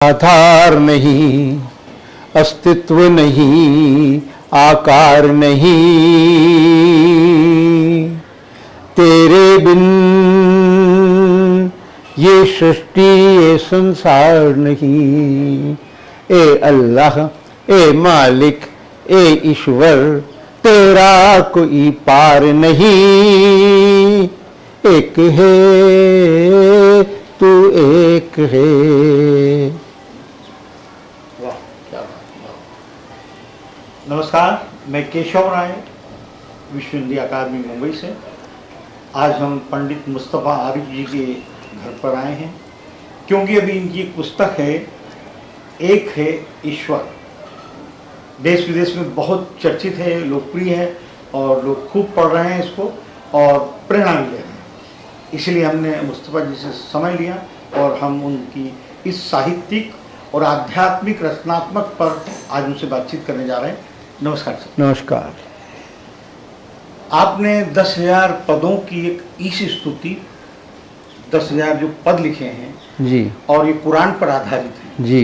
आधार नहीं, अस्तित्व नहीं, आकार नहीं, तेरे बिन ये सृष्टि ये संसार नहीं। ए अल्लाह, ए मालिक, ए ईश्वर, तेरा कोई पार नहीं। एक है तू, एक है। नमस्कार, मैं केशव राय, विश्व हिंदी अकादमी मुंबई से। आज हम पंडित मुस्तफ़ा आरिफ जी के घर पर आए हैं क्योंकि अभी इनकी एक पुस्तक है, एक है ईश्वर। देश विदेश में बहुत चर्चित है, लोकप्रिय है और लोग खूब पढ़ रहे हैं इसको और प्रेरणा भी ले रहे हैं। इसलिए हमने मुस्तफ़ा जी से समय लिया और हम उनकी इस साहित्यिक और आध्यात्मिक रचनात्मक पर आज उनसे बातचीत करने जा रहे हैं। नमस्कार सर। नमस्कार। आपने 10,000 पदों की एक ईश स्तुति, 10,000 जो पद लिखे हैं जी, और ये कुरान पर आधारित है जी,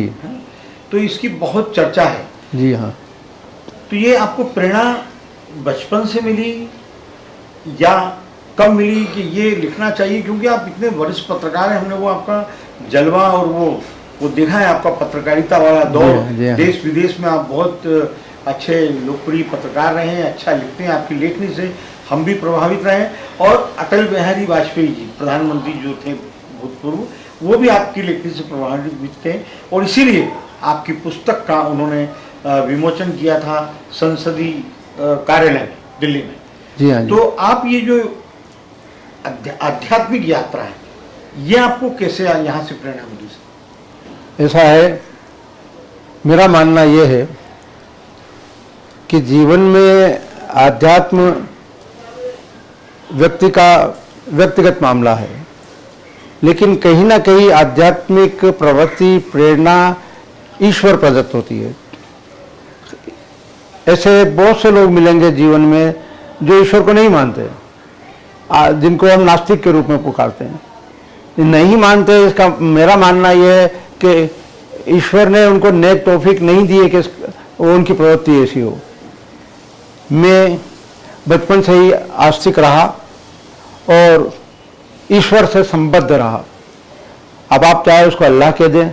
तो इसकी बहुत चर्चा है। जी हाँ। तो ये आपको प्रेरणा बचपन से मिली या कब मिली कि ये लिखना चाहिए? क्योंकि आप इतने वरिष्ठ पत्रकार हैं, हमने वो आपका जलवा और वो देखा है, आपका पत्रकारिता वाला दौर। जी हाँ। देश विदेश में आप बहुत अच्छे लोकप्रिय पत्रकार रहे हैं, अच्छा लिखते हैं, आपकी लेखनी से हम भी प्रभावित रहे हैं। और अटल बिहारी वाजपेयी जी प्रधानमंत्री जो थे भूतपूर्व, वो भी आपकी लेखनी से प्रभावित थे और इसीलिए आपकी पुस्तक का उन्होंने विमोचन किया था संसदीय कार्यालय में दिल्ली में। जी हाँ जी। तो आप ये जो आध्यात्मिक यात्रा है, ये आपको कैसे यहाँ से प्रेरणा मिली? ऐसा है, मेरा मानना ये है कि जीवन में आध्यात्म व्यक्ति का व्यक्तिगत मामला है, लेकिन कहीं ना कहीं आध्यात्मिक प्रवृत्ति, प्रेरणा ईश्वर प्रदत्त होती है। ऐसे बहुत से लोग मिलेंगे जीवन में जो ईश्वर को नहीं मानते, जिनको हम नास्तिक के रूप में पुकारते हैं। नहीं मानते, इसका मेरा मानना यह है कि ईश्वर ने उनको नेक तौफीक नहीं दी है कि वो उनकी प्रवृत्ति ऐसी हो। मैं बचपन से ही आस्तिक रहा और ईश्वर से संबद्ध रहा। अब आप चाहे उसको अल्लाह कह दें,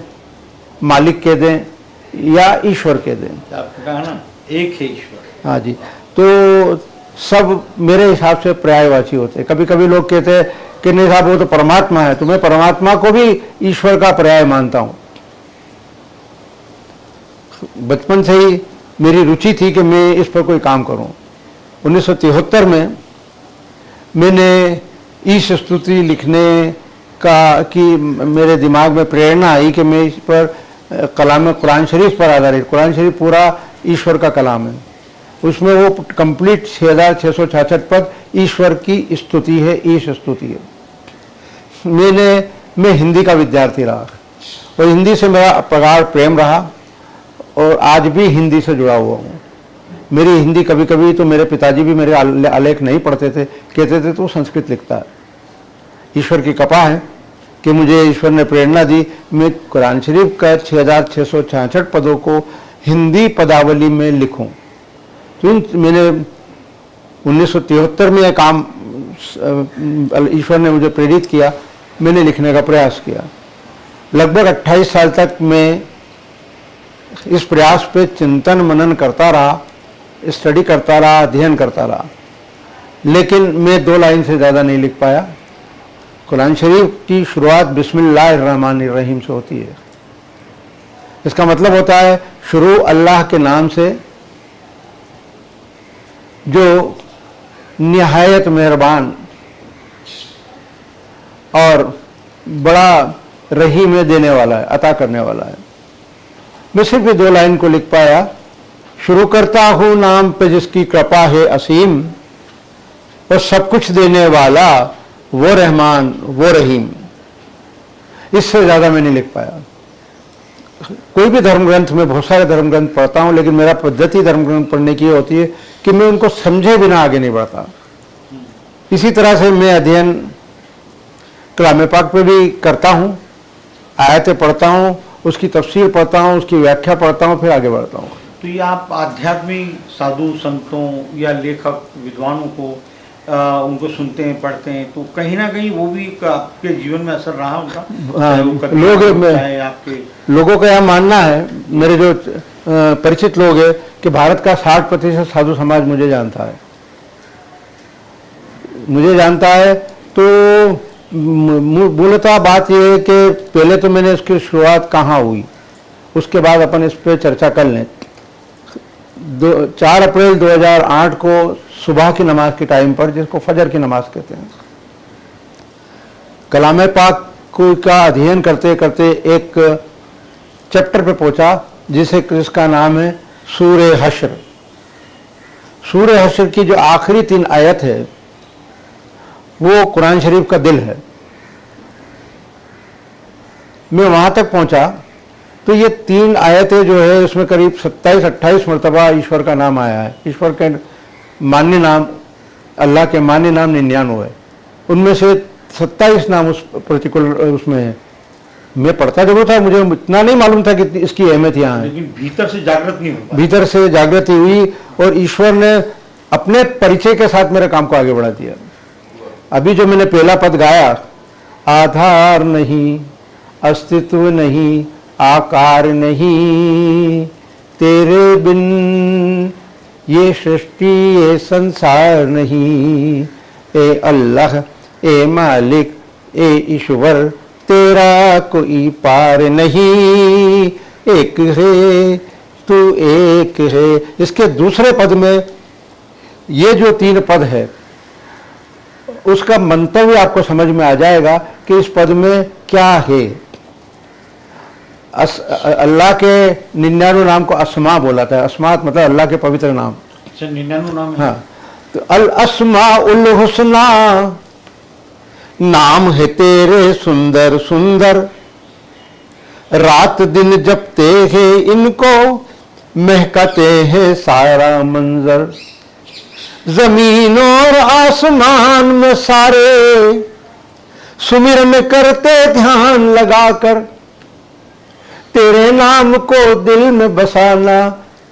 मालिक कह दें या ईश्वर कह दें। आपने कहा ना, एक है ईश्वर। हाँ जी। तो सब मेरे हिसाब से पर्यायवाची होते। कभी कभी लोग कहते हैं कि नहीं साहब वो तो परमात्मा है, तो मैं परमात्मा को भी ईश्वर का पर्याय मानता हूँ। बचपन से ही मेरी रुचि थी कि मैं इस पर कोई काम करूं। 1973 में मैंने ईश स्तुति लिखने की मेरे दिमाग में प्रेरणा आई कि मैं इस पर कलाम कुरान शरीफ पर आधारित, कुरान शरीफ पूरा ईश्वर का कलाम है, उसमें वो कंप्लीट 6,666 पद ईश्वर की स्तुति है, ईश स्तुति है। मैं हिंदी का विद्यार्थी रहा और हिंदी से मेरा प्रगाढ़ प्रेम रहा और आज भी हिंदी से जुड़ा हुआ हूँ। मेरी हिंदी कभी कभी तो मेरे पिताजी भी मेरे आलेख नहीं पढ़ते थे, कहते थे तो संस्कृत लिखता है। ईश्वर की कृपा है कि मुझे ईश्वर ने प्रेरणा दी, मैं कुरान शरीफ का 6,666 पदों को हिंदी पदावली में लिखूं। तो मैंने 1973 में यह काम ईश्वर ने मुझे प्रेरित किया, मैंने लिखने का प्रयास किया। लगभग 28 साल तक मैं इस प्रयास पे चिंतन मनन करता रहा, स्टडी करता रहा, अध्ययन करता रहा, लेकिन मैं 2 लाइन से ज़्यादा नहीं लिख पाया। कुरान शरीफ की शुरुआत बिस्मिल्लाहिर्रहमानिर्रहीम से होती है। इसका मतलब होता है शुरू अल्लाह के नाम से, जो निहायत मेहरबान और बड़ा रहीम देने वाला है, अता करने वाला है। मैं सिर्फ ये 2 लाइन को लिख पाया। शुरू करता हूँ नाम पे जिसकी कृपा है असीम, और सब कुछ देने वाला वो रहमान वो रहीम। इससे ज़्यादा मैं नहीं लिख पाया। कोई भी धर्म ग्रंथ में, बहुत सारे धर्म ग्रंथ पढ़ता हूँ, लेकिन मेरा पद्धति धर्म ग्रंथ पढ़ने की होती है कि मैं उनको समझे बिना आगे नहीं बढ़ता। इसी तरह से मैं अध्ययन कलाम पाक पे भी करता हूँ, आयतें पढ़ता हूँ उसकी तफसीर पढ़ता हूँ, उसकी व्याख्या पढ़ता हूँ, फिर आगे बढ़ता हूँ। तो ये आप आध्यात्मिक साधु संतों या लेखक विद्वानों को उनको सुनते हैं, पढ़ते हैं, तो कहीं ना कहीं वो भी आपके जीवन में असर रहा उनका? हाँ, लोगों का यह मानना है, मेरे जो परिचित लोग हैं, कि भारत का 60% साधु समाज मुझे जानता है। तो मूलतः बात यह है कि पहले तो मैंने इसकी शुरुआत कहाँ हुई, उसके बाद अपन इस पर चर्चा कर लें। 4 अप्रैल 2008 को सुबह की नमाज के टाइम पर, जिसको फजर की नमाज कहते हैं, कलाम पाक का अध्ययन करते करते एक चैप्टर पे पहुंचा जिसका नाम है सूरे हश्र। सूरे हश्र की जो आखिरी 3 आयत है वो कुरान शरीफ का दिल है। मैं वहां तक पहुंचा तो ये 3 आयतें जो है उसमें करीब 27-28 मरतबा ईश्वर का नाम आया है। ईश्वर के मान्य नाम, अल्लाह के मान्य नाम 99 है, उनमें से 27 नाम उस पर्टिकुलर उसमें है। मैं पढ़ता जरूर था, मुझे इतना नहीं मालूम था कि इसकी अहमियत यहाँ है, लेकिन भीतर से जागृत नहीं हुआ। भीतर से जागृति हुई और ईश्वर ने अपने परिचय के साथ मेरे काम को आगे बढ़ा दिया। अभी जो मैंने पहला पद गाया, आधार नहीं, अस्तित्व नहीं, आकार नहीं, तेरे बिन ये सृष्टि ये संसार नहीं, ए अल्लाह ए मालिक ए ईश्वर, तेरा कोई पार नहीं, एक है तू एक है। इसके दूसरे पद में ये जो 3 पद है उसका मंतव्य आपको समझ में आ जाएगा कि इस पद में क्या है। अल्लाह के 99 नाम को अस्मा बोला था। अस्मात मतलब अल्लाह के पवित्र नाम। अच्छा, 99 नाम है। हाँ, तो अल अस्मा उल हुस्ना, नाम है तेरे सुंदर सुंदर, रात दिन जपते हैं इनको, महकते हैं सारा मंजर। जमीन और आसमान में सारे सुमिरन करते ध्यान लगाकर, तेरे नाम को दिल में बसाना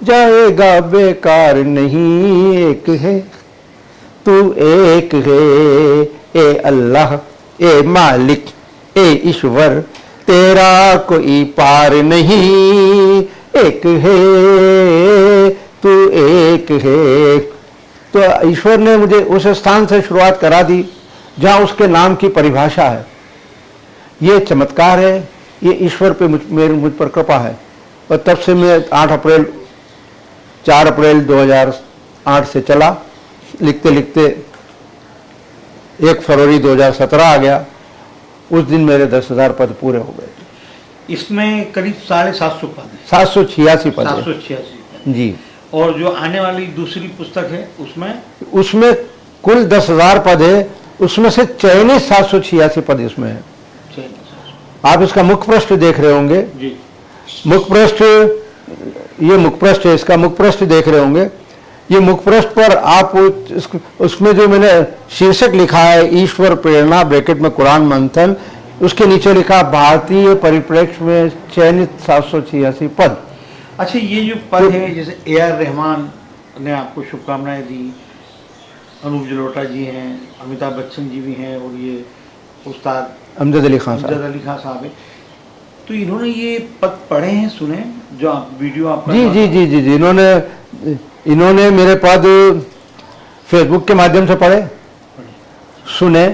जाएगा बेकार नहीं, एक है तू एक है, ए अल्लाह ए मालिक ए ईश्वर, तेरा कोई पार नहीं, एक है तू एक है। तो ईश्वर ने मुझे उस स्थान से शुरुआत करा दी जहां उसके नाम की परिभाषा है। ये चमत्कार है, ये ईश्वर पे मुझ पर कृपा है। और तब से मैं 4 अप्रैल 2008 से चला, लिखते लिखते 1 फरवरी 2017 आ गया। उस दिन मेरे 10,000 पद पूरे हो गए। इसमें करीब 750 पद है। 786 पद है। 786 जी। और जो आने वाली दूसरी पुस्तक है उसमें कुल 10,000 पद है, उसमें से चयनित 786 पद इसमें है। आप इसका मुख्य पृष्ठ देख रहे होंगे जी। मुख्य पृष्ठ, ये मुख्य पृष्ठ है, इसका मुख्य पृष्ठ देख रहे होंगे। ये मुख्य पृष्ठ पर आप उसमें जो मैंने शीर्षक लिखा है ईश्वर प्रेरणा ब्रैकेट में कुरान मंथन, उसके नीचे लिखा भारतीय परिप्रेक्ष्य में चयनित 786 पद। अच्छा, ये जो पद है, जैसे ए.आर. रहमान ने आपको शुभकामनाएं दी, अनूप जलोटा जी हैं, अमिताभ बच्चन जी भी हैं, और ये उस्ताद अमजद अली खान साहब है। तो इन्होंने ये पद पढ़े हैं, सुने, जो आप वीडियो आपका? जी जी जी जी जी इन्होंने मेरे पद फेसबुक के माध्यम से पढ़े, सुने,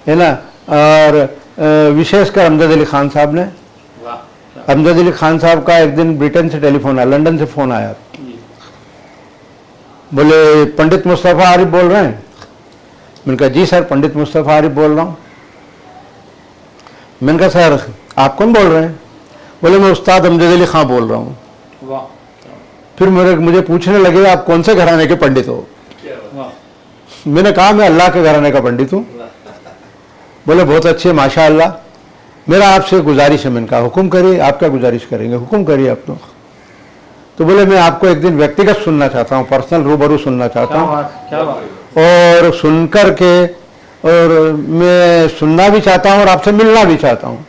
है ना। और विशेषकर अमजद अली खान साहब ने, अमजद अली खान साहब का एक दिन ब्रिटेन से टेलीफोन आया, लंदन से फोन आया, बोले पंडित मुस्तफ़ा आरिफ बोल रहे हैं? मैंने कहा जी सर, पंडित मुस्तफ़ा आरिफ बोल रहा हूँ। मैंने कहा सर आप कौन बोल रहे हैं? बोले मैं उस्ताद अमजद अली खान बोल रहा हूँ। फिर मुझे पूछने लगे आप कौन से घराने के पंडित हो? मैंने कहा मैं अल्लाह के घराने का पंडित हूँ। बोले बहुत अच्छे, माशाअल्लाह, मेरा आपसे गुजारिश है। मैंने कहा हुक्म करिए, आप क्या गुजारिश करेंगे, हुक्म करिए आप तो बोले मैं आपको एक दिन व्यक्तिगत सुनना चाहता हूँ, पर्सनल रूबरू सुनना चाहता हूँ, और सुन कर के, और मैं सुनना भी चाहता हूँ और आपसे मिलना भी चाहता हूँ।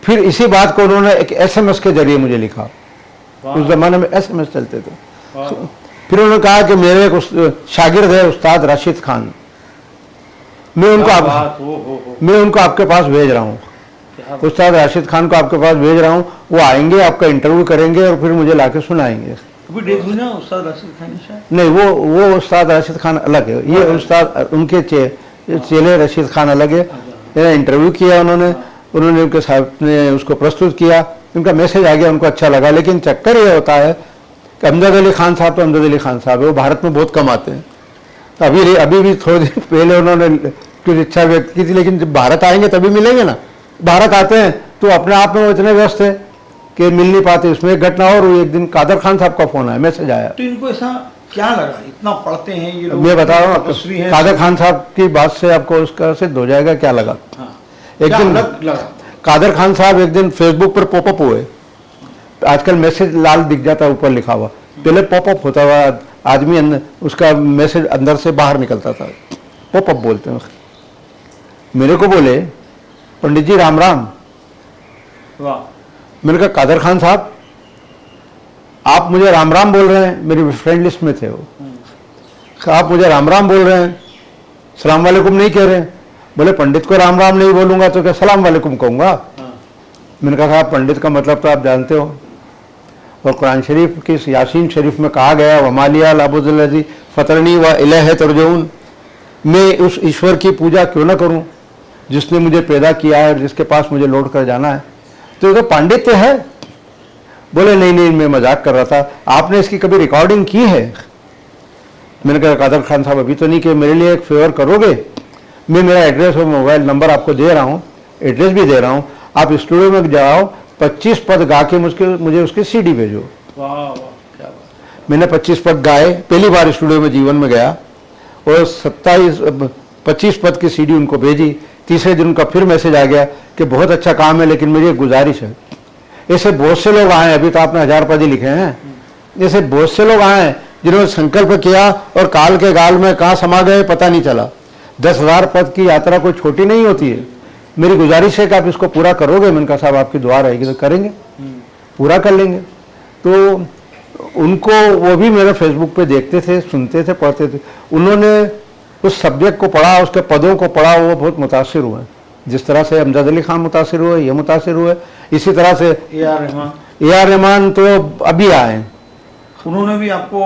फिर इसी बात को उन्होंने एक एसएमएस के जरिए मुझे लिखा। वाह। उस जमाने में एसएमएस चलते थे। वाह। फिर उन्होंने कहा कि मेरे एक शागिर्द है उस्ताद राशिद खान, मैं उनको क्या बात, हो। मैं उनको आपके पास भेज रहा हूँ। क्या बात। उस्ताद राशिद खान को आपके पास भेज रहा हूँ, वो आएंगे, आपका इंटरव्यू करेंगे और फिर मुझे लाके सुनाएंगे। अभी डेथ हुई ना उस्ताद राशिद खान की शायद? नहीं, वो उस्ताद राशिद खान अलग है, ये उस्ताद उनके चेले रशीद खान अलग है। मेरा इंटरव्यू किया उन्होंने उनके साथ ने उसको प्रस्तुत किया, उनका मैसेज आ गया, उनको अच्छा लगा। लेकिन चक्कर ये होता है कि अमजद अली खान साहब तो अमजद अली खान साहब है, वो भारत में बहुत कम आते हैं। तो अभी भी थोड़े दिन पहले उन्होंने कुछ इच्छा व्यक्त की थी, लेकिन जब भारत आएंगे तभी मिलेंगे ना। भारत आते हैं तो अपने आप में वो इतने व्यस्त है कि मिल नहीं पाते। इसमें एक घटना और हुई, एक दिन कादर खान साहब का फोन आया, मैसेज आया। तो इनको ऐसा क्या लगा, इतना पढ़ते हैं ये लोग, मैं बता रहा हूँ तपस्वी हैं, कादर खान साहब की बात से आपको उसका सिद्ध हो जाएगा क्या लगा। हाँ, एक क्या दिन अलग लगा? कादर खान साहब एक दिन फेसबुक पर पॉपअप हुए। आजकल मैसेज लाल दिख जाता है ऊपर लिखा हुआ, पहले पॉपअप होता हुआ आदमी उसका मैसेज अंदर से बाहर निकलता था, पॉपअप बोलते हैं। मेरे को बोले, पंडित जी राम राम। वाह। मैंने कहा कादर खान साहब आप मुझे राम राम बोल रहे हैं, मेरी फ्रेंड लिस्ट में थे वो। आप मुझे राम राम बोल रहे हैं, सलाम वालेकुम नहीं कह रहे हैं। बोले पंडित को राम राम नहीं बोलूंगा तो क्या सलाम वालेकुम कहूंगा। हाँ। मैंने कहा पंडित का मतलब तो आप जानते हो, और कुरान शरीफ की यासीन शरीफ में कहा गया वमालिया लाबुद्दी फतरनी व इलह तरजून, मैं उस ईश्वर की पूजा क्यों ना करूं जिसने मुझे पैदा किया है और जिसके पास मुझे लौट कर जाना है। तो ये तो पांडित्य है। बोले नहीं मैं मजाक कर रहा था, आपने इसकी कभी रिकॉर्डिंग की है। मैंने कहा कादर खान साहब अभी तो नहीं, कि मेरे लिए एक फेवर करोगे, मैं मेरा एड्रेस और मोबाइल नंबर आपको दे रहा हूँ, एड्रेस भी दे रहा हूँ, आप स्टूडियो में जाओ, 25 पद गा के मुझे उसकी सीडी भेजो। वाह वाह, क्या बात। मैंने 25 पद गाए, पहली बार स्टूडियो में जीवन में गया, और 25 पद की सीडी उनको भेजी। तीसरे दिन उनका फिर मैसेज आ गया कि बहुत अच्छा काम है, लेकिन मेरी एक गुजारिश है। ऐसे बहुत से लोग आए, अभी तो आपने 1000 पद ही लिखे हैं, ऐसे बहुत से लोग आए जिन्होंने संकल्प किया और काल के गाल में कहाँ समा गए पता नहीं चला। 10,000 पद की यात्रा कोई छोटी नहीं होती है। मेरी गुजारिश है कि आप इसको पूरा करोगे। मैंने कहा साहब आपकी दुआ रहेगी तो करेंगे, पूरा कर लेंगे। तो उनको, वो भी मेरे फेसबुक पे देखते थे, सुनते थे, पढ़ते थे। उन्होंने उस सब्जेक्ट को पढ़ा, उसके पदों को पढ़ा, वो बहुत मुतासिर हुए। जिस तरह से अमजद अली खान मुतासिर हुए, ये मुतासिर हुए, इसी तरह से ए आर रहमान तो अभी आए। उन्होंने भी आपको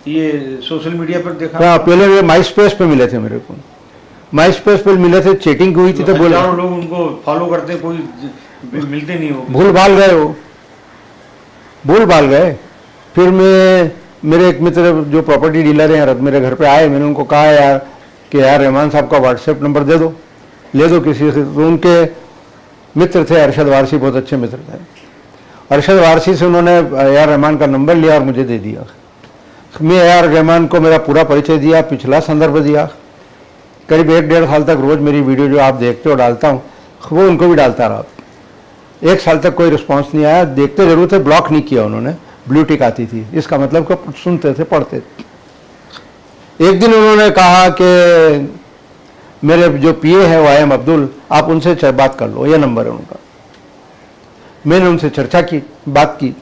ये सोशल मीडिया पर देखा? हाँ, पहले वे माई स्पेस पे मिले थे मेरे को, माई स्पेस पे मिले थे, चैटिंग हुई थी। तो बोले लोग उनको फॉलो करते, कोई मिलते नहीं हो। भूल भाल गए वो, भूल भाल गए। फिर मेरे एक मित्र जो प्रॉपर्टी डीलर हैं मेरे घर पे आए, मैंने उनको कहा यार कि यार रहमान साहब का व्हाट्सएप नंबर दे दो, ले दो किसी से। तो उनके मित्र थे अरशद वारसी, बहुत अच्छे मित्र थे। अरशद वारसी से उन्होंने यार रहमान का नंबर लिया और मुझे दे दिया। मैं यार रहमान को मेरा पूरा परिचय दिया, पिछला संदर्भ दिया। करीब 1-1.5 साल तक रोज मेरी वीडियो जो आप देखते हो डालता हूँ, वो उनको भी डालता रहा। 1 साल तक कोई रिस्पांस नहीं आया। देखते जरूर थे, ब्लॉक नहीं किया उन्होंने, ब्लू टिक आती थी, इसका मतलब कि सुनते थे, पढ़ते थे। एक दिन उन्होंने कहा कि मेरे जो पीए हैं वायम अब्दुल, आप उनसे बात कर लो, ये नंबर है उनका। मैंने उनसे चर्चा की, बात की,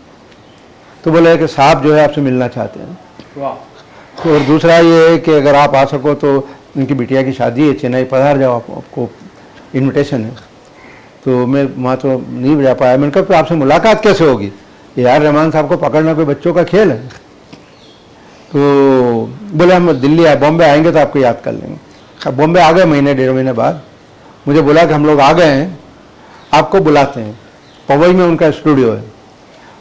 तो बोले कि साहब जो है आपसे मिलना चाहते हैं। वाह। और दूसरा ये है कि अगर आप आ सको तो उनकी बिटिया की शादी है, चेन्नई पधार जाओ, आपको इनविटेशन है। तो मैं वहाँ तो नहीं जा पाया। मैंने कहा तो आपसे मुलाकात कैसे होगी, यार रहमान साहब को पकड़ना कोई बच्चों का खेल है। तो बोले हम दिल्ली बॉम्बे आएंगे तो आपको याद कर लेंगे। बॉम्बे आ गए, महीने 1.5 महीने बाद मुझे बोला कि हम लोग आ गए हैं, आपको बुलाते हैं। पवई में उनका स्टूडियो है,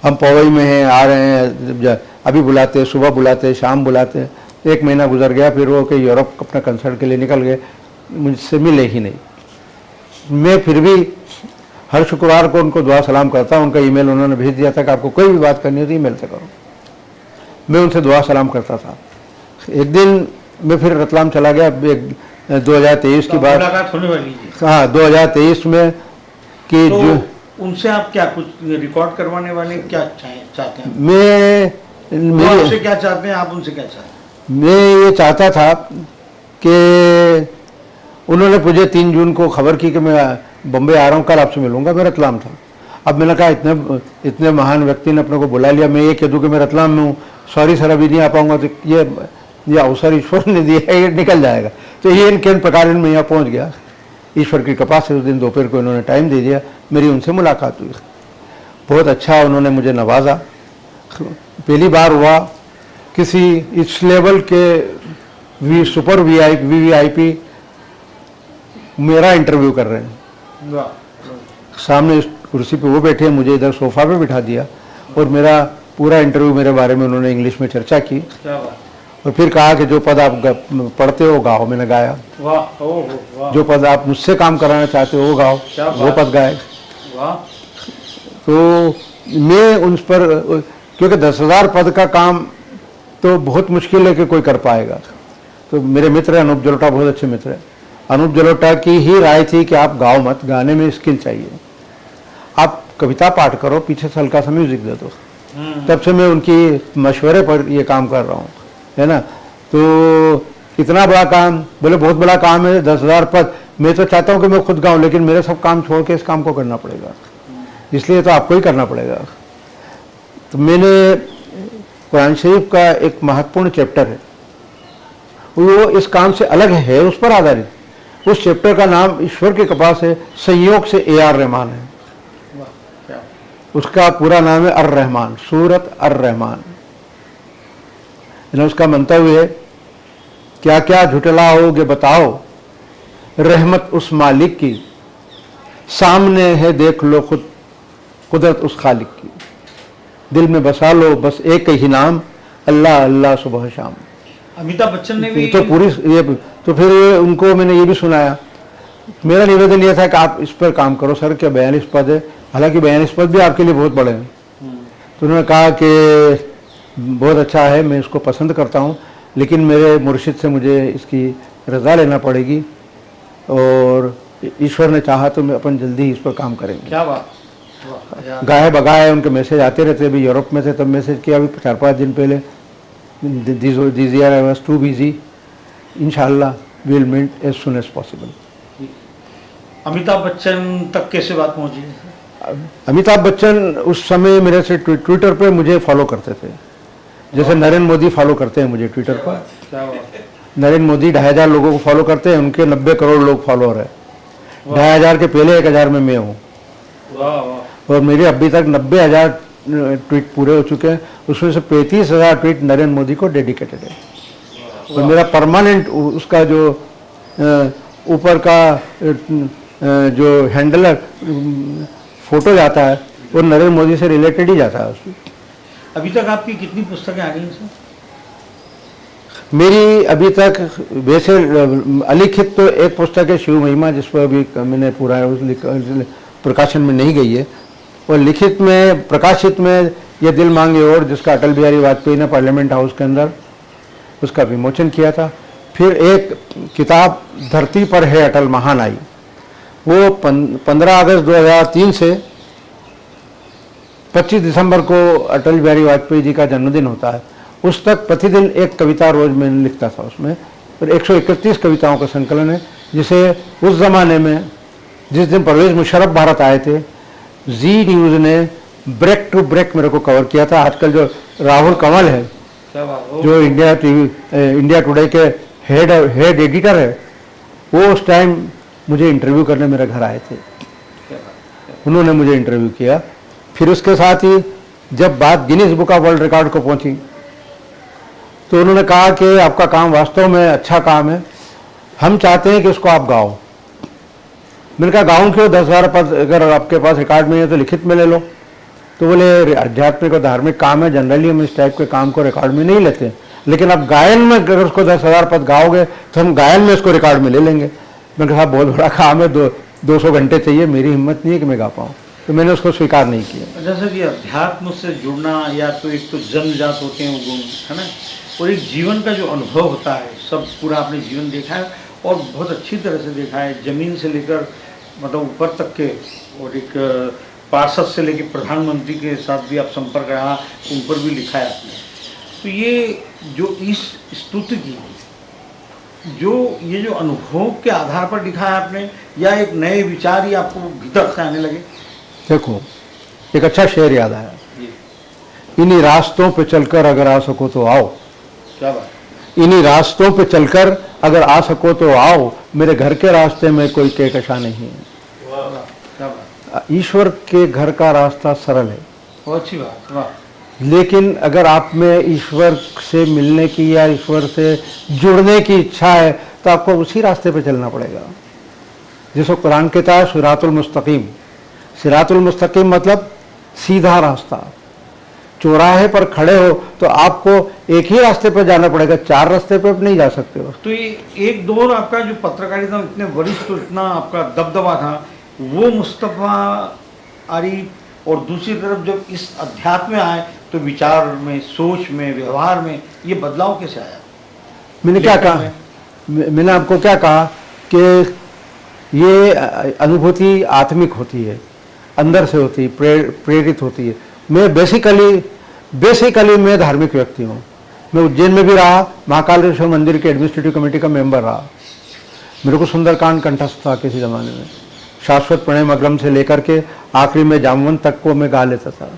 हम पवई में हैं, आ रहे हैं, अभी बुलाते, सुबह बुलाते, शाम बुलाते। 1 महीना गुजर गया, फिर वो कि यूरोप अपना कंसर्ट के लिए निकल गए, मुझसे मिले ही नहीं। मैं फिर भी हर शुक्रवार को उनको दुआ सलाम करता हूँ। उनका ईमेल उन्होंने भेज दिया था कि आपको कोई भी बात करनी होती ईमेल से करो। मैं उनसे दुआ सलाम करता था। एक दिन मैं फिर रतलाम चला गया, 2023 की बात, मुलाकात होने वाली है। हाँ 2023 में कि तो जो उनसे आप क्या कुछ रिकॉर्ड करवाने वाले क्या चाहते हैं? मैं आपसे क्या चाहते हैं, आप उनसे क्या चाहते हैं? मैं ये चाहता था कि उन्होंने मुझे 3 जून को खबर की कि मैं बम्बे आ रहा हूँ, कल आपसे मिलूंगा। मैं रतलाम था, अब मैंने कहा इतने इतने महान व्यक्ति ने अपने को बुला लिया, मैं ये कह दूँ कि मैं रतलाम में हूँ, सॉरी सर अभी नहीं आ पाऊंगा, तो ये अवसर ईश्वर ने दिया है, ये निकल जाएगा। तो ये इनके प्रकार मैं यहाँ पहुँच गया। ईश्वर की कृपा से उस दिन दोपहर को इन्होंने टाइम दे दिया, मेरी उनसे मुलाकात हुई। बहुत अच्छा उन्होंने मुझे नवाजा। पहली बार हुआ किसी इस लेवल के सुपर वीवीआईपी मेरा इंटरव्यू कर रहे हैं। सामने इस कुर्सी पे वो बैठे, मुझे इधर सोफा पे बिठा दिया और मेरा पूरा इंटरव्यू मेरे बारे में उन्होंने इंग्लिश में चर्चा की और फिर कहा कि जो पद आप पढ़ते हो गाओ। मैंने गाया। वाह। जो पद आप मुझसे काम कराना चाहते हो वो गाओ, वो पद गाए। तो मैं उन पर, क्योंकि 10,000 पद का काम तो बहुत मुश्किल है कि कोई कर पाएगा। तो मेरे मित्र अनूप जलोटा बहुत अच्छे मित्र हैं। अनूप जलोटा की ही राय थी कि आप गाओ मत, गाने में स्किल चाहिए, आप कविता पाठ करो, पीछे से हल्का सा म्यूजिक दे दो। तब से मैं उनकी मशवरे पर ये काम कर रहा हूँ, है ना। तो इतना बड़ा काम, बोले बहुत बड़ा काम है, 10,000 पद। मैं तो चाहता हूँ कि मैं खुद गाऊँ, लेकिन मेरे सब काम छोड़ के इस काम को करना पड़ेगा, इसलिए तो आपको ही करना पड़ेगा। तो मैंने कुरान शरीफ का एक महत्वपूर्ण चैप्टर है, वो इस काम से अलग है, उस पर आधारित। उस चैप्टर का नाम ईश्वर की कृपा से संयोग से AR रहमान है। उसका पूरा नाम है अर-रहमान, सूरत अर-रहमान। उसका मंतव्य है, क्या क्या झुटलाओगे बताओ, रहमत उस मालिक की, सामने है देख लो खुद कुदरत उस खालिक की, दिल में बसा लो बस एक ही नाम, अल्लाह अल्लाह सुबह शाम। अमिताभ बच्चन ने भी तो पूरी ये, तो फिर उनको मैंने ये भी सुनाया। मेरा निवेदन यह था कि आप इस पर काम करो सर, क्या 42 पद है, हालांकि 42 पद भी आपके लिए बहुत बड़े हैं। तो उन्होंने कहा कि बहुत अच्छा है, मैं इसको पसंद करता हूँ, लेकिन मेरे मुर्शिद से मुझे इसकी रज़ा लेना पड़ेगी और ईश्वर ने चाहा तो मैं अपन जल्दी ही इस पर काम करेंगे। क्या बात। गाए बगाए उनके मैसेज आते रहते। अभी यूरोप में थे तब मैसेज किया, अभी 4-5 दिन पहले, this year I was too busy, इंशाल्लाह we will meet as soon as possible. Amitabh Bachchan तक कैसे बात पहुंची? अमिताभ बच्चन उस समय मेरे से ट्विटर पे मुझे फॉलो करते थे, जैसे नरेंद्र मोदी फॉलो करते हैं मुझे ट्विटर पर। नरेंद्र मोदी 2,500 लोगों को फॉलो करते हैं, उनके 90 करोड़ लोग फॉलोअर है। 2,500 के पहले 1,000 में मैं हूँ और मेरे अभी तक 90,000 ट्वीट पूरे हो चुके हैं, उसमें से 35,000 ट्वीट नरेंद्र मोदी को डेडिकेटेड है। और मेरा परमानेंट उसका जो ऊपर का जो हैंडलर फोटो जाता है वो नरेंद्र मोदी से रिलेटेड ही जाता है उसमें। अभी तक आपकी कितनी पुस्तकें आ गई हैं सर? मेरी अभी तक वैसे अलिखित तो एक पुस्तक है शिव महिमा, जिस पर अभी मैंने पूरा प्रकाशन में नहीं गई है, और लिखित में प्रकाशित में ये दिल मांगे और, जिसका अटल बिहारी वाजपेयी ने पार्लियामेंट हाउस के अंदर उसका विमोचन किया था। फिर एक किताब धरती पर है अटल महान आई, वो 15 अगस्त 2003 से 25 दिसंबर को अटल बिहारी वाजपेयी जी का जन्मदिन होता है, उस तक प्रतिदिन एक कविता रोज मैंने लिखता था उसमें, और 131 कविताओं का संकलन है, जिसे उस ज़माने में जिस दिन परवेज मुशर्रफ भारत आए थे, जी न्यूज़ ने ब्रेक टू ब्रेक मेरे को कवर किया था। आजकल जो राहुल कंवल है, जो इंडिया टुडे के हेड एडिटर है, वो उस टाइम मुझे इंटरव्यू करने मेरे घर आए थे, उन्होंने मुझे इंटरव्यू किया। फिर उसके साथ ही जब बात Guinness book of world record को पहुंची तो उन्होंने कहा कि आपका काम वास्तव में अच्छा काम है, हम चाहते हैं कि इसको आप गाओ। मैंने कहा गाऊं क्यों, 10,000 पद अगर आपके पास रिकॉर्ड में है तो लिखित में ले लो। तो बोले आध्यात्मिक और धार्मिक काम है, जनरली हम इस टाइप के काम को रिकॉर्ड में नहीं लेते, लेकिन अब गायन में अगर उसको 10,000 पद गाओगे तो हम गायन में इसको रिकॉर्ड में ले लेंगे। मैंने कहा बहुत बड़ा काम है, 200 घंटे चाहिए, मेरी हिम्मत नहीं है कि मैं गा पाऊँ, तो मैंने उसको स्वीकार नहीं किया। जैसे कि अध्यात्म से जुड़ना, या तो एक तो जन्मजात होते हैं वो गुण, है ना, और एक जीवन का जो अनुभव होता है, सब पूरा आपने जीवन देखा है और बहुत अच्छी तरह से देखा है, जमीन से लेकर मतलब ऊपर तक के, और एक पार्षद से लेकर प्रधानमंत्री के साथ भी आप संपर्क रहा, उन पर भी लिखा है आपने। तो ये जो इस स्तुति की जो ये जो अनुभव के आधार पर लिखा है आपने, या एक नए विचार ही आपको भीतर से आने लगे? देखो, एक अच्छा शेर याद आया, इन्हीं रास्तों पे चलकर अगर आ सको तो आओ। क्या बात, इन्हीं रास्तों पे चलकर अगर आ सको तो आओ, मेरे घर के रास्ते में कोई केकशा नहीं है। क्या बात, ईश्वर के घर का रास्ता सरल है, बहुत अच्छी बात, वाह। लेकिन अगर आप में ईश्वर से मिलने की या ईश्वर से जुड़ने की इच्छा है तो आपको उसी रास्ते पे चलना पड़ेगा जिसको कुरान कहता है सिरातुल मुस्तकीम। सिरातुल मुस्तकीम मतलब सीधा रास्ता। चौराहे पर खड़े हो तो आपको एक ही रास्ते पर जाना पड़ेगा, चार रास्ते पे नहीं जा सकते हो। तो ये एक दौर आपका जो पत्रकारिता में इतने वरिष्ठ, तो इतना आपका दबदबा था, वो मुस्तफ़ा आरिफ, और दूसरी तरफ जब इस अध्यात्म में आए तो विचार में, सोच में, व्यवहार में ये बदलाव कैसे आया? मैंने क्या लेखन कहा, में? मैंने आपको क्या कहा कि ये अनुभूति आत्मिक होती है, अंदर से होती है, प्रेरित होती है। मैं बेसिकली मैं धार्मिक व्यक्ति हूँ। मैं उज्जैन में भी रहा, महाकालेश्वर मंदिर के एडमिनिस्ट्रेटिव कमेटी का मेंबर रहा। मेरे को सुंदरकांड कंठस्थ था किसी ज़माने में, शाश्वत प्रणय मगरम से लेकर के आखिरी में जामवंत तक को मैं गा लेता था,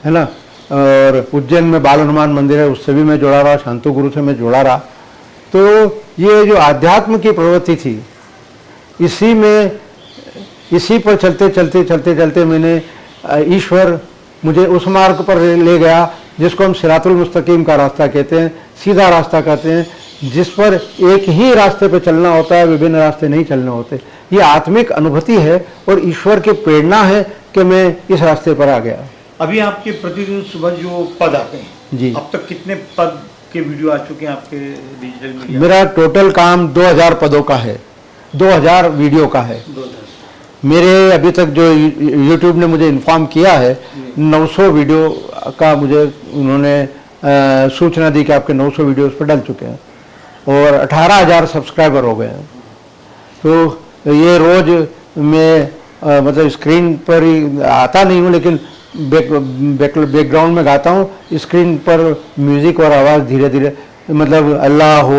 है ना। और उज्जैन में बाल हनुमान मंदिर है, उससे भी मैं जुड़ा रहा, शांतु गुरु से मैं जुड़ा रहा। तो ये जो आध्यात्म की प्रवृत्ति थी, इसी पर चलते मैंने ईश्वर मुझे उस मार्ग पर ले गया जिसको हम सिरातुल मुस्तकीम का रास्ता कहते हैं, सीधा रास्ता कहते हैं, जिस पर एक ही रास्ते पे चलना होता है, विभिन्न रास्ते नहीं चलने होते। ये आत्मिक अनुभूति है और ईश्वर की प्रेरणा है कि मैं इस रास्ते पर आ गया। अभी आपके प्रतिदिन सुबह जो पद आते हैं जी, अब तक कितने पद के वीडियो आ चुके हैं आपके डिजिटल मीडिया? मेरा टोटल काम 2000 पदों का है, 2000 वीडियो का है। 2000। मेरे अभी तक जो यूट्यूब ने मुझे इन्फॉर्म किया है, 900 वीडियो का मुझे उन्होंने सूचना दी कि आपके 900 वीडियो उस पर डल चुके हैं और 18,000 सब्सक्राइबर हो गए हैं। तो ये रोज़ मैं मतलब स्क्रीन पर ही आता नहीं हूँ, लेकिन बैकग्राउंड में गाता हूँ। स्क्रीन पर म्यूज़िक और आवाज़ धीरे धीरे, मतलब अल्लाह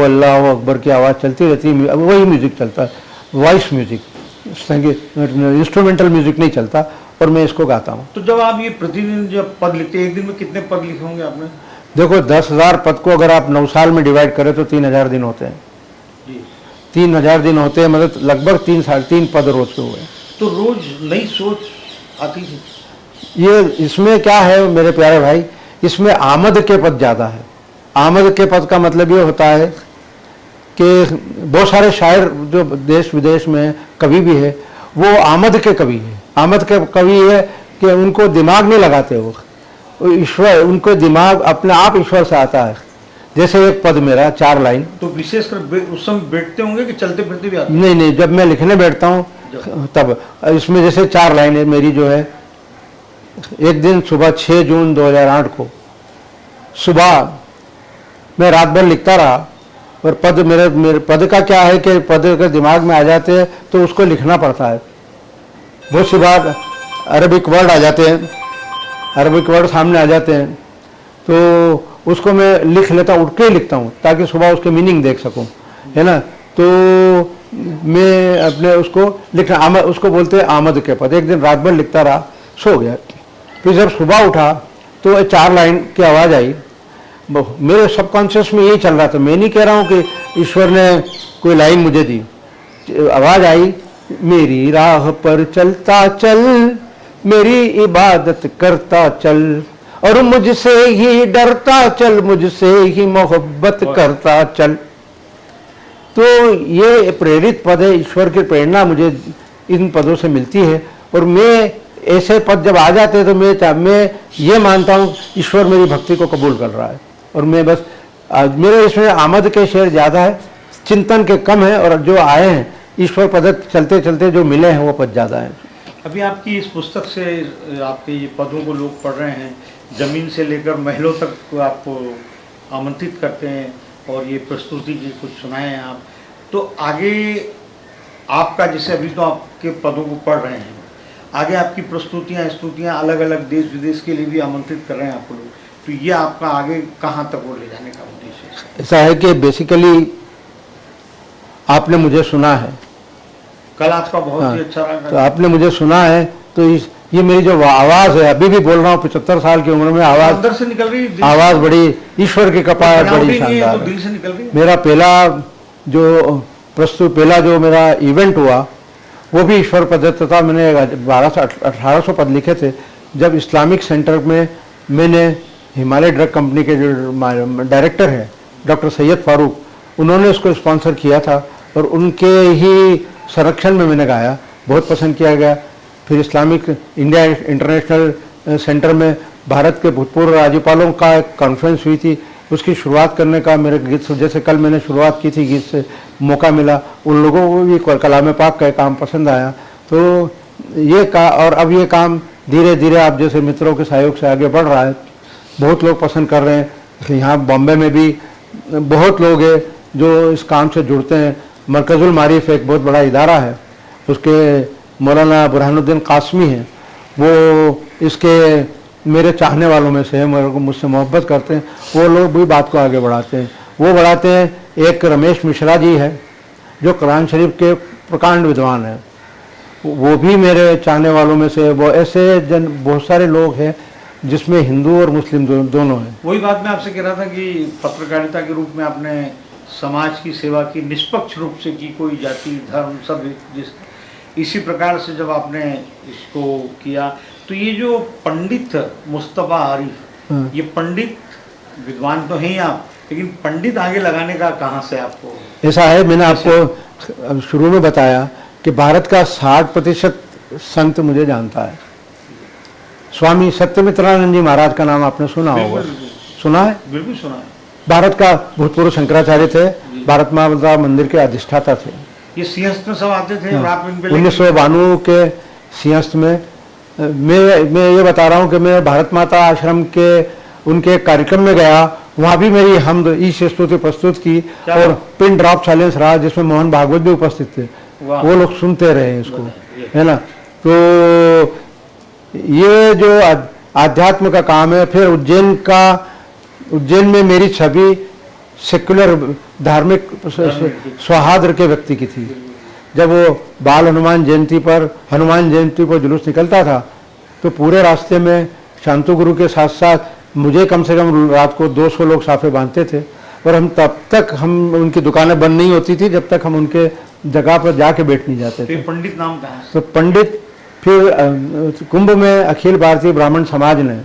अकबर की आवाज़ चलती रहती है, वही म्यूज़िक चलता है, वॉइस म्यूज़िक, संगीत, इंस्ट्रूमेंटल म्यूज़िक नहीं चलता, और मैं इसको गाता हूँ। तो जब आप ये प्रतिदिन जब पद लिखते हैं, एक दिन में कितने पद लिखे होंगे आपने? देखो, 10,000 पद को अगर आप 9 साल में डिवाइड करें तो 3,000 दिन होते हैं जी। 3,000 दिन होते हैं, मतलब लगभग 3 पद रोज के हुए। तो रोज नई सोच आती थी? ये इसमें क्या है मेरे प्यारे भाई, इसमें आमद के पद ज़्यादा है। आमद के पद का मतलब ये होता है कि बहुत सारे शायर जो देश विदेश में कवि भी है, वो आमद के कवि है। आमद के कवि है कि उनको दिमाग नहीं लगाते, वो ईश्वर, उनको दिमाग अपने आप ईश्वर से आता है। जैसे एक पद मेरा 4 लाइन। तो विशेषकर उस समय बैठते होंगे कि चलते फिरते भी आते? नहीं, जब मैं लिखने बैठता हूँ तब। इसमें जैसे 4 लाइनें मेरी जो है, एक दिन सुबह 6 जून 2008 को सुबह मैं रात भर लिखता रहा, और पद मेरे पद का क्या है कि पद अगर दिमाग में आ जाते हैं तो उसको लिखना पड़ता है। बहुत सी बार अरबिक वर्ड आ जाते हैं, अरबिक वर्ड सामने आ जाते हैं, तो उसको मैं लिख लेता हूँ, उठ के लिखता हूँ ताकि सुबह उसके मीनिंग देख सकूँ, है ना। तो मैं अपने उसको लिखना, उसको बोलते हैं आमद के पद। एक दिन रात भर लिखता रहा, सो गया। फिर जब सुबह उठा तो 4 लाइन की आवाज़ आई। मेरे सबकॉन्शियस में यही चल रहा था, मैं नहीं कह रहा हूँ कि ईश्वर ने कोई लाइन मुझे दी। आवाज़ आई, मेरी राह पर चलता चल, मेरी इबादत करता चल, और मुझसे ही डरता चल, मुझसे ही मोहब्बत करता चल। तो ये प्रेरित पद है, ईश्वर की प्रेरणा मुझे इन पदों से मिलती है। और मैं ऐसे पद जब आ जाते हैं तो मैं ये मानता हूँ ईश्वर मेरी भक्ति को कबूल कर रहा है। और मैं बस मेरे इसमें आमद के शेर ज़्यादा है, चिंतन के कम है, और जो आए हैं ईश्वर पद चलते चलते जो मिले हैं वो पद ज़्यादा हैं। अभी आपकी इस पुस्तक से आपके ये पदों को लोग पढ़ रहे हैं, ज़मीन से लेकर महलों तक आपको आमंत्रित करते हैं, और ये प्रस्तुति की कुछ सुनाए हैं आप। तो आगे आपका, जैसे अभी तो आपके पदों को पढ़ रहे हैं, आगे आपकी प्रस्तुतियाँ स्तुतियाँ अलग अलग देश विदेश के लिए भी आमंत्रित कर रहे हैं आपको लोग, तो ये आपका आगे कहाँ तक वो ले जाने का उद्देश्य है? ऐसा है कि बेसिकली आपने मुझे सुना है, कल आपका बहुत ही अच्छा तो रहा। आपने मुझे सुना है, तो ये मेरी जो आवाज़ है, अभी भी बोल रहा हूँ 75 साल की उम्र में, आवाज़ अंदर से निकल रही है, आवाज़ बड़ी ईश्वर की कृपा है, बड़ी बनावटी नहीं है, शानदार तो है। दिल से निकल रही है। मेरा पहला जो मेरा इवेंट हुआ वो भी ईश्वर पद्धति था। मैंने 1800 पद लिखे थे। जब इस्लामिक सेंटर में मैंने हिमालय ड्रग कंपनी के जो डायरेक्टर हैं डॉक्टर सैयद फारूक, उन्होंने उसको स्पॉन्सर किया था और उनके ही संरक्षण में मैंने गाया, बहुत पसंद किया गया। फिर इस्लामिक इंडिया इंटरनेशनल सेंटर में भारत के भूतपूर्व राज्यपालों का एक कॉन्फ्रेंस हुई थी, उसकी शुरुआत करने का मेरे गीत से, जैसे कल मैंने शुरुआत की थी गीत से, मौका मिला। उन लोगों को भी कलाम पाक का काम पसंद आया, तो ये और अब ये काम धीरे धीरे आप जैसे मित्रों के सहयोग से आगे बढ़ रहा है, बहुत लोग पसंद कर रहे हैं। इसलिए यहाँ बॉम्बे में भी बहुत लोग हैं जो इस काम से जुड़ते हैं। मरकजुल मारिफ एक बहुत बड़ा इदारा है, उसके मौलाना बुरहानुद्दीन कासमी हैं, वो इसके मेरे चाहने वालों में से हैं, मेरे को मुझसे मोहब्बत करते हैं, वो लोग भी बात को आगे बढ़ाते हैं। वो बढ़ाते हैं। एक रमेश मिश्रा जी है जो कुरान शरीफ के प्रकांड विद्वान हैं, वो भी मेरे चाहने वालों में से। वो ऐसे बहुत सारे लोग हैं जिसमें हिंदू और मुस्लिम दोनों हैं। वही बात मैं आपसे कह रहा था कि पत्रकारिता के रूप में आपने समाज की सेवा की, निष्पक्ष रूप से की, कोई जाति धर्म सब इसी प्रकार से जब आपने इसको किया, तो ये जो पंडित मुस्तफा आरिफ, ये पंडित विद्वान तो हैं ही आप, लेकिन पंडित आगे लगाने का कहाँ से आपको? ऐसा है, मैंने आपको शुरू में बताया कि भारत का 60% संत मुझे जानता है। स्वामी सत्यमित्रानंद जी महाराज का नाम आपने सुना होगा, सुना है? बिल्कुल सुना है। भारत का भूतपूर्व शंकराचार्य थे, भारत माता मंदिर के अधिष्ठाता थे। ये सिंहस्थ में सब आते थे और आप इन पे 1992 के सिंहस्थ में मैं ये बता रहा हूँ कि मैं भारत माता आश्रम के उनके कार्यक्रम में गया, वहाँ भी मेरी हमद ईश स्तुति प्रस्तुत की और पिन ड्रॉप साइलेंस रहा, जिसमें मोहन भागवत भी उपस्थित थे। वो लोग सुनते रहे इसको, है ना। तो ये जो आध्यात्म का काम है। फिर उज्जैन में मेरी छवि सेक्युलर धार्मिक सौहार्द के व्यक्ति की थी। जब वो बाल हनुमान जयंती पर जुलूस निकलता था तो पूरे रास्ते में शांतु गुरु के साथ साथ मुझे कम से कम रात को 200 लोग साफे बांधते थे और हम उनकी दुकानें बंद नहीं होती थी जब तक हम उनके जगह पर जाके बैठ नहीं जाते थे। पंडित नाम कहाँ है? तो पंडित फिर कुंभ में अखिल भारतीय ब्राह्मण समाज ने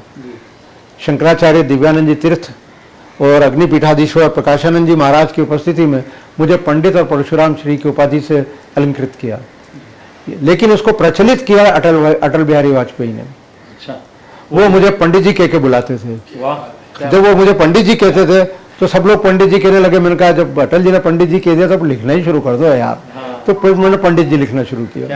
शंकराचार्य दिव्यानंद जी तीर्थ और अग्निपीठाधीश्वर प्रकाशानंद जी महाराज की उपस्थिति में मुझे पंडित और परशुराम श्री की उपाधि से अलंकृत किया। लेकिन उसको प्रचलित किया अटल बिहारी वाजपेयी ने। अच्छा। वो मुझे पंडित जी कह के बुलाते थे। वाह। जब वो मुझे पंडित जी कहते थे तो सब लोग पंडित जी कहने लगे। मैंने कहा जब अटल जी ने पंडित जी कह दिया तो लिखना ही शुरू कर दो यार। हाँ। तो फिर मैंने पंडित जी लिखना शुरू किया।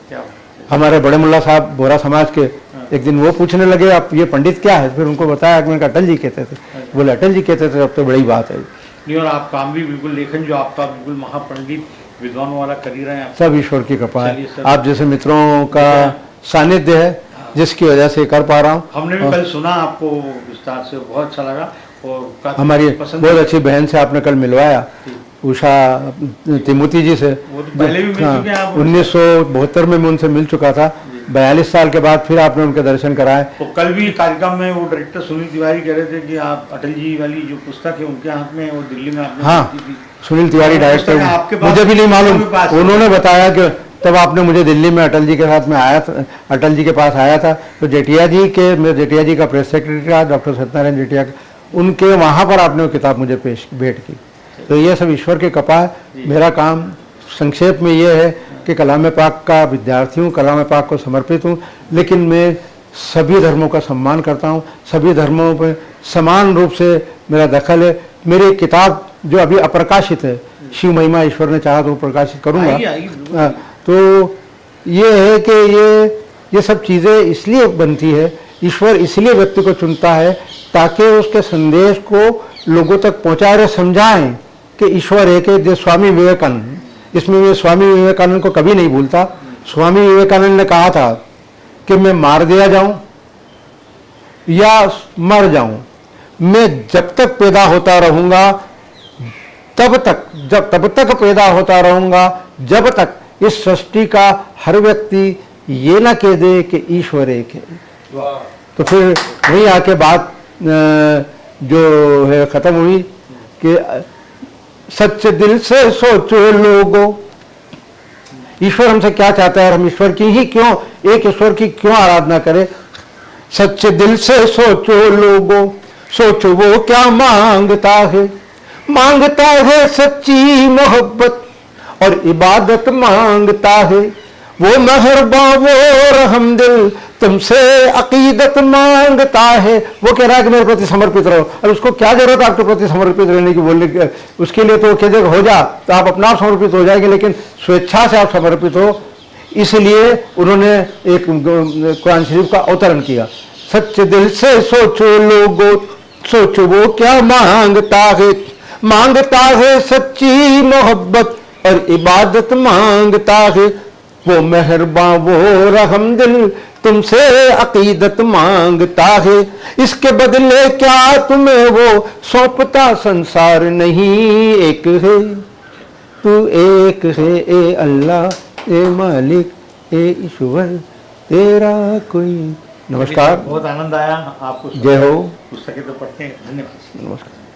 क्या हमारे बड़े मुल्ला साहब बोरा समाज के एक दिन वो पूछने लगे आप ये पंडित क्या है? फिर उनको बताया कि मैंने कहा अटल जी कहते थे। बोले अटल जी कहते थे, अब तो बड़ी बात है। नहीं, और आप काम भी बिल्कुल, लेखन जो आपका बिल्कुल महापंडित विद्वानों वाला कर ही रहे हैं। सब ईश्वर की कृपा है, आप जैसे मित्रों का सानिध्य है जिसकी वजह से कर पा रहा हूँ। हमने भी कल सुना आपको विस्तार से, बहुत अच्छा लगा। और हमारी बहुत अच्छी बहन से आपने कल मिलवाया, उषा तिमोती जी से। वो तो पहले भी मिल चुके हैं आप। 1972 में मैं उनसे मिल चुका था। 42 साल के बाद फिर आपने उनके दर्शन कराए। तो कल भी कार्यक्रम में वो डायरेक्टर सुनील तिवारी कह रहे थे कि आप अटल जी वाली जो पुस्तक है उनके हाथ में, वो दिल्ली में आपने हाँ, थी। सुनील तिवारी डायरेक्टर, मुझे भी नहीं मालूम, उन्होंने बताया कि तब आपने मुझे दिल्ली में अटल जी के साथ में आया था, अटल जी के पास आया था। तो मेरे जेठिया जी का प्रेस सेक्रेटरी था डॉक्टर सत्यनारायण जेठिया, उनके वहाँ पर आपने वो किताब मुझे भेंट की। तो ये सब ईश्वर की कृपा है। मेरा काम संक्षेप में ये है कि कलाम पाक का विद्यार्थी हूँ, कलाम पाक को समर्पित हूँ, लेकिन मैं सभी धर्मों का सम्मान करता हूँ। सभी धर्मों पर समान रूप से मेरा दखल है। मेरी किताब जो अभी अप्रकाशित है, शिव महिमा, ईश्वर ने चाहा तो प्रकाशित करूँगा। तो ये है कि ये सब चीज़ें इसलिए बनती है, ईश्वर इसलिए व्यक्ति को चुनता है ताकि उसके संदेश को लोगों तक पहुँचाए और समझाएं कि ईश्वर है। कि जो स्वामी विवेकानंद, इसमें मैं स्वामी विवेकानंद को कभी नहीं भूलता। स्वामी विवेकानंद ने कहा था कि मैं मार दिया जाऊं या मर जाऊं, मैं जब तक पैदा होता रहूंगा तब तक पैदा होता रहूंगा जब तक इस सृष्टि का हर व्यक्ति ये ना कह दे कि ईश्वर एक है। तो फिर वहीं आके बात जो है खत्म हुई कि सच्चे दिल से सोचो लोगों, ईश्वर हमसे क्या चाहता है और हम ईश्वर की ही क्यों, एक ईश्वर की क्यों आराधना करें। सच्चे दिल से सोचो लोगों, सोचो वो क्या मांगता है, मांगता है सच्ची मोहब्बत और इबादत मांगता है। वो मेहरबान वो रहमदिल तुमसे अकीदत मांगता है। वो कह रहा है कि मेरे प्रति समर्पित रहो। अब उसको क्या जरूरत है आपके प्रति समर्पित रहने की, बोलने की? उसके लिए तो वो कह देगा हो जा, तो आप अपना आप समर्पित हो जाएंगे, लेकिन स्वेच्छा से आप समर्पित हो। इसलिए उन्होंने एक कुरान शरीफ का अवतरण किया। सच्चे दिल से सोचो लोगों, सोचो वो क्या मांगता है, मांगता है सच्ची मोहब्बत और इबादत मांगता है। वो मेहरबान वो रहमदिल तुमसे अकीदत मांगता है। इसके बदले क्या तुम्हें वो सौंपता संसार नहीं, एक है तू एक है ए अल्लाह ए मालिक ए ईश्वर तेरा कोई। नमस्कार, बहुत आनंद आया आपको। जय हो। पुस्तकें तो पढ़ते हैं। धन्यवाद। नमस्कार।